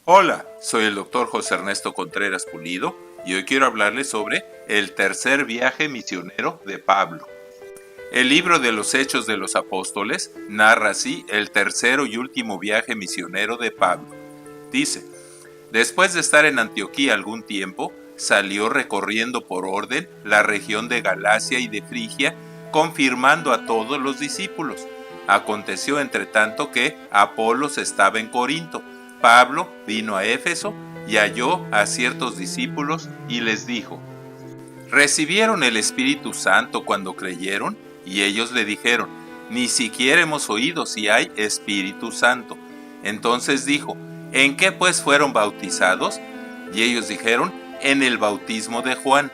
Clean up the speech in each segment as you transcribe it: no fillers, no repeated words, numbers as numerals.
Hola, soy el doctor José Ernesto Contreras Pulido y hoy quiero hablarles sobre el tercer viaje misionero de Pablo. El libro de los Hechos de los Apóstoles narra así el tercero y último viaje misionero de Pablo. Dice: después de estar en Antioquía algún tiempo, salió recorriendo por orden la región de Galacia y de Frigia, confirmando a todos los discípulos. Aconteció entre tanto que Apolos estaba en Corinto. Pablo vino a Éfeso y halló a ciertos discípulos y les dijo: ¿recibieron el Espíritu Santo cuando creyeron? Y ellos le dijeron: ni siquiera hemos oído si hay Espíritu Santo. Entonces dijo: ¿en qué pues fueron bautizados? Y ellos dijeron: en el bautismo de Juan.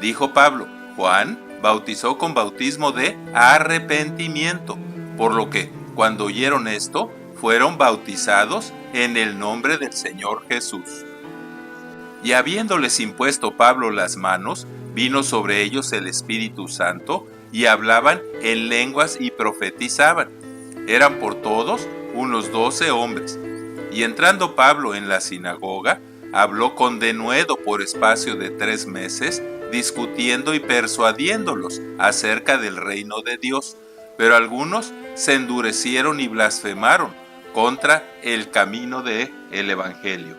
Dijo Pablo: Juan bautizó con bautismo de arrepentimiento, por lo que, cuando oyeron esto, fueron bautizados en el nombre del Señor Jesús. Y habiéndoles impuesto Pablo las manos, vino sobre ellos el Espíritu Santo, y hablaban en lenguas y profetizaban. Eran por todos unos 12 hombres. Y entrando Pablo en la sinagoga, habló con denuedo por espacio de 3 meses, discutiendo y persuadiéndolos acerca del reino de Dios. Pero algunos se endurecieron y blasfemaron contra el camino del Evangelio.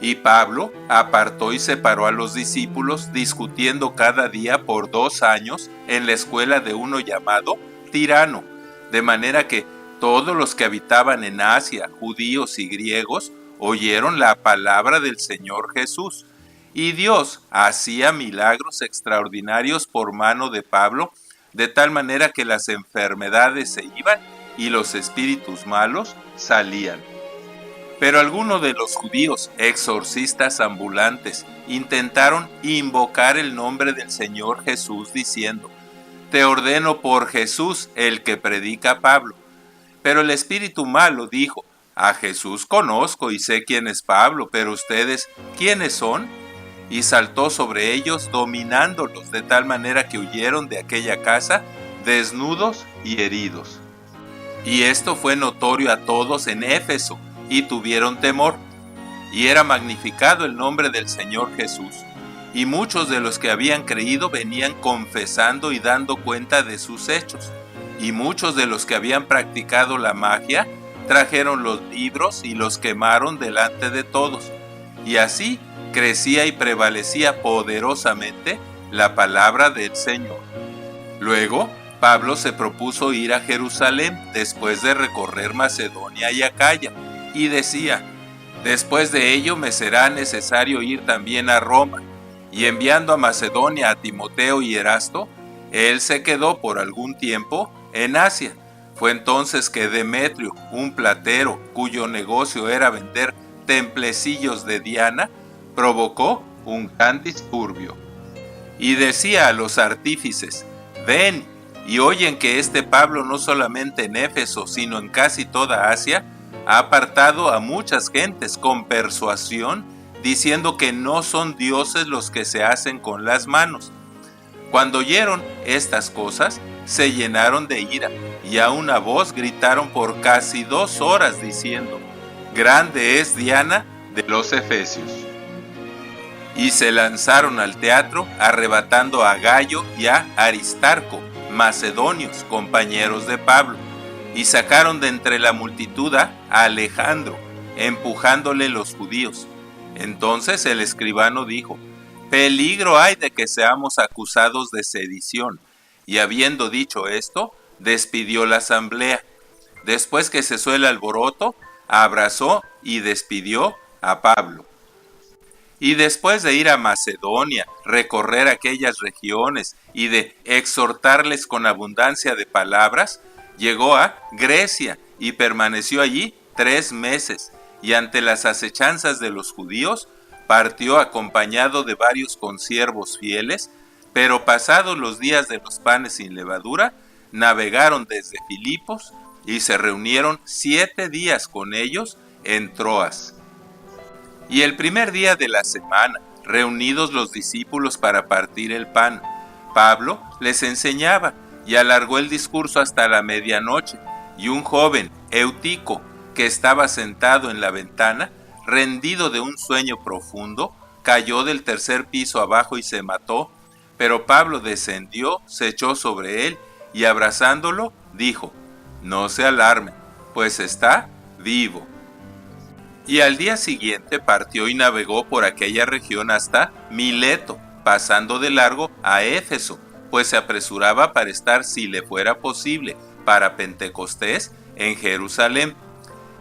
Y Pablo apartó y separó a los discípulos, discutiendo cada día por 2 años en la escuela de uno llamado Tirano, de manera que todos los que habitaban en Asia, judíos y griegos, oyeron la palabra del Señor Jesús. Y Dios hacía milagros extraordinarios por mano de Pablo, de tal manera que las enfermedades se iban y los espíritus malos salían. Pero algunos de los judíos, exorcistas ambulantes, intentaron invocar el nombre del Señor Jesús diciendo: te ordeno por Jesús, el que predica Pablo. Pero el espíritu malo dijo: a Jesús conozco y sé quién es Pablo, pero ustedes, ¿quiénes son? Y saltó sobre ellos, dominándolos, de tal manera que huyeron de aquella casa, desnudos y heridos. Y esto fue notorio a todos en Éfeso, y tuvieron temor. Y era magnificado el nombre del Señor Jesús. Y muchos de los que habían creído venían confesando y dando cuenta de sus hechos. Y muchos de los que habían practicado la magia trajeron los libros y los quemaron delante de todos. Y así crecía y prevalecía poderosamente la palabra del Señor. Luego Pablo se propuso ir a Jerusalén después de recorrer Macedonia y Acaya, y decía: después de ello me será necesario ir también a Roma. Y enviando a Macedonia a Timoteo y Erasto, él se quedó por algún tiempo en Asia. Fue entonces que Demetrio, un platero cuyo negocio era vender templecillos de Diana, provocó un gran disturbio. Y decía a los artífices: ven y oyen que este Pablo no solamente en Éfeso, sino en casi toda Asia, ha apartado a muchas gentes con persuasión, diciendo que no son dioses los que se hacen con las manos. Cuando oyeron estas cosas, se llenaron de ira, y a una voz gritaron por casi 2 horas, diciendo: grande es Diana de los Efesios. Y se lanzaron al teatro, arrebatando a Gayo y a Aristarco, macedonios, compañeros de Pablo, y sacaron de entre la multitud a Alejandro, empujándole los judíos. Entonces el escribano dijo: peligro hay de que seamos acusados de sedición. Y habiendo dicho esto, despidió la asamblea. Después que cesó el alboroto, abrazó y despidió a Pablo. Y después de ir a Macedonia, recorrer aquellas regiones y de exhortarles con abundancia de palabras, llegó a Grecia y permaneció allí 3 meses, y ante las acechanzas de los judíos, partió acompañado de varios consiervos fieles, pero pasados los días de los panes sin levadura, navegaron desde Filipos y se reunieron 7 días con ellos en Troas. Y el primer día de la semana, reunidos los discípulos para partir el pan, Pablo les enseñaba y alargó el discurso hasta la medianoche, y un joven, Eutico, que estaba sentado en la ventana, rendido de un sueño profundo, cayó del tercer piso abajo y se mató, pero Pablo descendió, se echó sobre él y abrazándolo dijo: no se alarmen, pues está vivo. Y al día siguiente partió y navegó por aquella región hasta Mileto, pasando de largo a Éfeso, pues se apresuraba para estar, si le fuera posible, para Pentecostés en Jerusalén.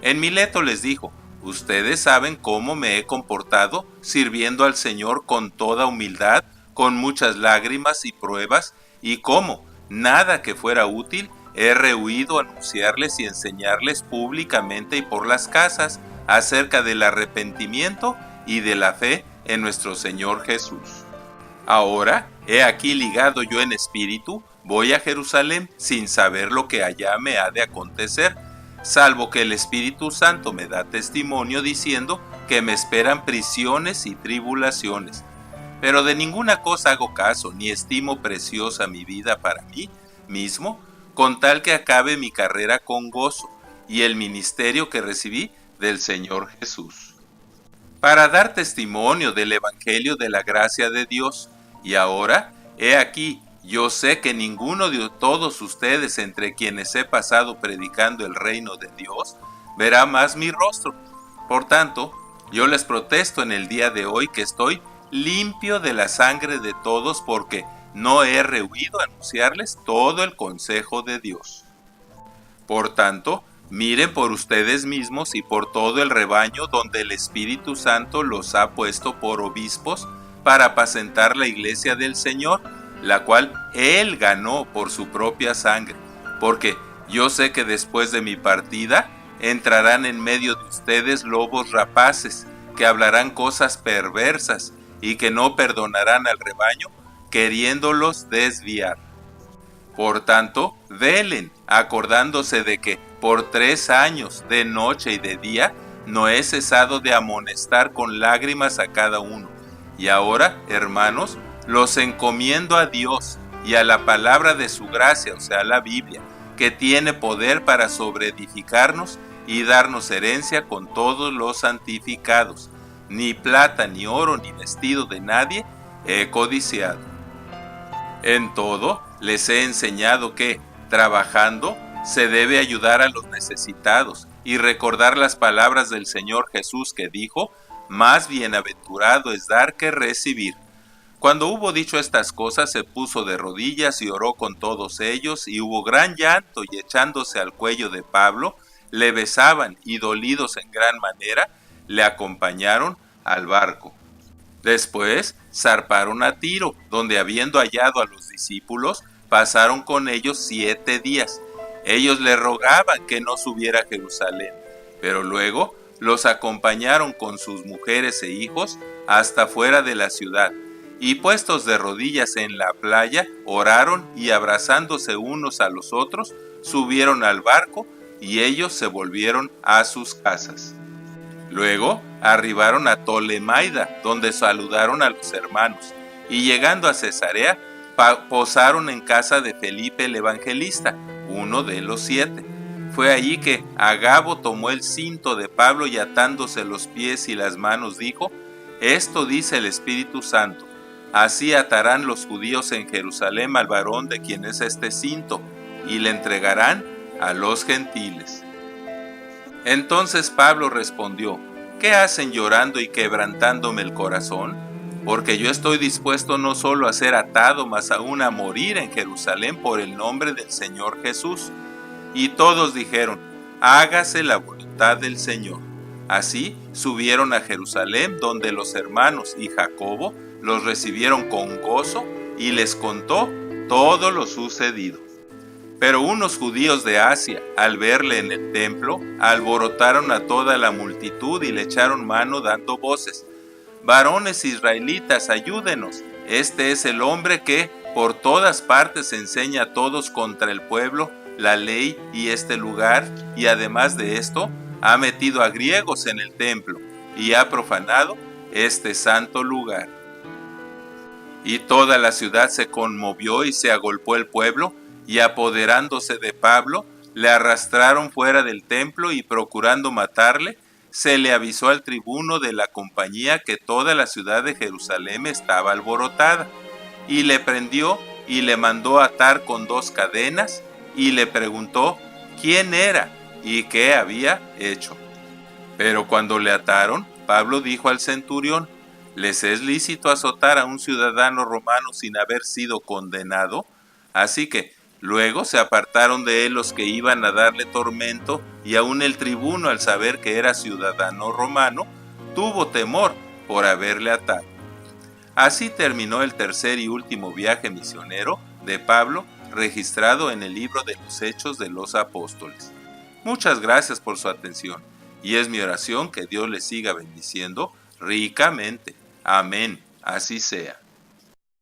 En Mileto les dijo: ustedes saben cómo me he comportado sirviendo al Señor con toda humildad, con muchas lágrimas y pruebas, y cómo, nada que fuera útil, he rehuido anunciarles y enseñarles públicamente y por las casas acerca del arrepentimiento y de la fe en nuestro Señor Jesús. Ahora, he aquí ligado yo en espíritu, voy a Jerusalén sin saber lo que allá me ha de acontecer, salvo que el Espíritu Santo me da testimonio diciendo que me esperan prisiones y tribulaciones. Pero de ninguna cosa hago caso, ni estimo preciosa mi vida para mí mismo, con tal que acabe mi carrera con gozo y el ministerio que recibí del Señor Jesús, para dar testimonio del Evangelio de la gracia de Dios. Y ahora, he aquí, yo sé que ninguno de todos ustedes entre quienes he pasado predicando el reino de Dios verá más mi rostro. Por tanto, yo les protesto en el día de hoy que estoy limpio de la sangre de todos, porque no he rehuido anunciarles todo el consejo de Dios. Por tanto, miren por ustedes mismos y por todo el rebaño donde el Espíritu Santo los ha puesto por obispos para apacentar la iglesia del Señor, la cual Él ganó por su propia sangre, porque yo sé que después de mi partida entrarán en medio de ustedes lobos rapaces, que hablarán cosas perversas y que no perdonarán al rebaño, queriéndolos desviar. Por tanto, velen, acordándose de que por 3 años, de noche y de día, no he cesado de amonestar con lágrimas a cada uno. Y ahora, hermanos, los encomiendo a Dios y a la palabra de su gracia, o sea, la Biblia, que tiene poder para sobreedificarnos y darnos herencia con todos los santificados. Ni plata, ni oro, ni vestido de nadie he codiciado. En todo, les he enseñado que, trabajando, se debe ayudar a los necesitados y recordar las palabras del Señor Jesús que dijo: más bienaventurado es dar que recibir. Cuando hubo dicho estas cosas, se puso de rodillas y oró con todos ellos, y hubo gran llanto, y echándose al cuello de Pablo, le besaban, y dolidos en gran manera, le acompañaron al barco. Después zarparon a Tiro, donde habiendo hallado a los discípulos, pasaron con ellos 7 días. Ellos le rogaban que no subiera a Jerusalén, pero luego los acompañaron con sus mujeres e hijos hasta fuera de la ciudad, y puestos de rodillas en la playa, oraron y abrazándose unos a los otros, subieron al barco y ellos se volvieron a sus casas. Luego arribaron a Tolemaida, donde saludaron a los hermanos, y llegando a Cesarea, posaron en casa de Felipe el evangelista, uno de los 7. Fue allí que Agabo tomó el cinto de Pablo y atándose los pies y las manos dijo: esto dice el Espíritu Santo, así atarán los judíos en Jerusalén al varón de quien es este cinto, y le entregarán a los gentiles. Entonces Pablo respondió: ¿qué hacen llorando y quebrantándome el corazón? Porque yo estoy dispuesto no solo a ser atado, mas aún a morir en Jerusalén por el nombre del Señor Jesús. Y todos dijeron: hágase la voluntad del Señor. Así subieron a Jerusalén, donde los hermanos y Jacobo los recibieron con gozo y les contó todo lo sucedido. Pero unos judíos de Asia, al verle en el templo, alborotaron a toda la multitud y le echaron mano dando voces: varones israelitas, ayúdenos, este es el hombre que por todas partes enseña a todos contra el pueblo, la ley y este lugar, y además de esto, ha metido a griegos en el templo y ha profanado este santo lugar. Y toda la ciudad se conmovió y se agolpó el pueblo, y apoderándose de Pablo, le arrastraron fuera del templo y procurando matarle, se le avisó al tribuno de la compañía que toda la ciudad de Jerusalén estaba alborotada, y le prendió y le mandó atar con 2 cadenas, y le preguntó quién era y qué había hecho. Pero cuando le ataron, Pablo dijo al centurión: ¿les es lícito azotar a un ciudadano romano sin haber sido condenado? Así que luego se apartaron de él los que iban a darle tormento, y aun el tribuno, al saber que era ciudadano romano, tuvo temor por haberle atado. Así terminó el tercer y último viaje misionero de Pablo, registrado en el libro de los Hechos de los Apóstoles. Muchas gracias por su atención, y es mi oración que Dios les siga bendiciendo ricamente. Amén. Así sea.